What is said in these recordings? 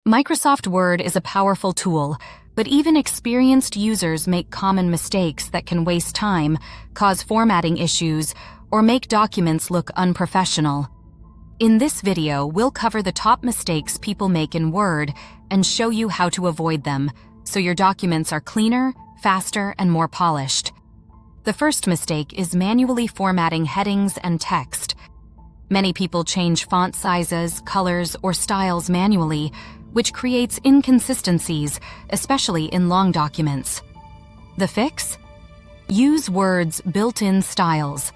Microsoft Word is a powerful tool, but even experienced users make common mistakes that can waste time, cause formatting issues, or make documents look unprofessional. In this video, we'll cover the top mistakes people make in Word and show you how to avoid them, so your documents are cleaner, faster, and more polished. The first mistake is manually formatting headings and text. Many people change font sizes, colors, or styles manually, which creates inconsistencies, especially in long documents. The fix? Use Word's built-in styles.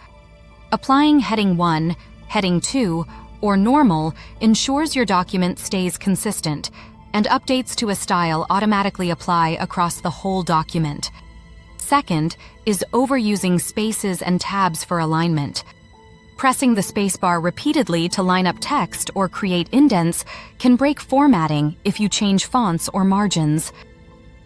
Applying Heading 1, Heading 2, or Normal ensures your document stays consistent, and updates to a style automatically apply across the whole document. Second is overusing spaces and tabs for alignment. Pressing the spacebar repeatedly to line up text or create indents can break formatting if you change fonts or margins.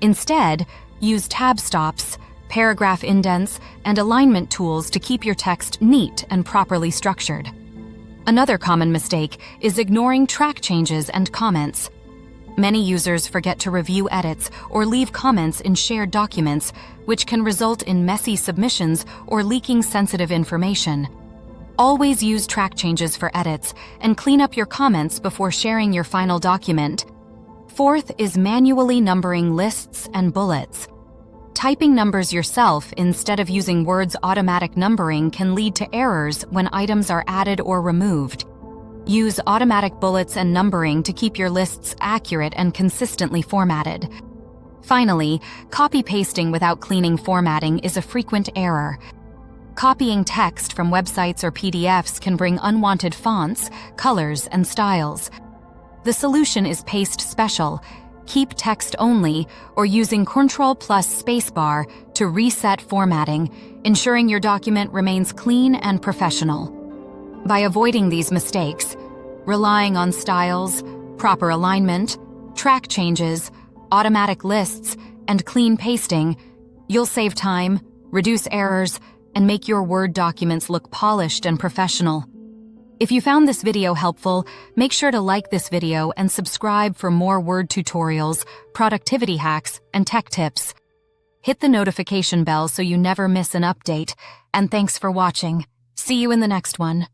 Instead, use tab stops, paragraph indents, and alignment tools to keep your text neat and properly structured. Another common mistake is ignoring track changes and comments. Many users forget to review edits or leave comments in shared documents, which can result in messy submissions or leaking sensitive information. Always use track changes for edits and clean up your comments before sharing your final document. Fourth is manually numbering lists and bullets. Typing numbers yourself instead of using Word's automatic numbering can lead to errors when items are added or removed. Use automatic bullets and numbering to keep your lists accurate and consistently formatted. Finally, copy-pasting without cleaning formatting is a frequent error. Copying text from websites or PDFs can bring unwanted fonts, colors, and styles. The solution is Paste Special. Keep text only, or using Ctrl plus spacebar to reset formatting, ensuring your document remains clean and professional. By avoiding these mistakes, relying on styles, proper alignment, track changes, automatic lists, and clean pasting, you'll save time, reduce errors, and make your Word documents look polished and professional. If you found this video helpful, make sure to like this video and subscribe for more Word tutorials, productivity hacks, and tech tips. Hit the notification bell so you never miss an update, and thanks for watching. See you in the next one.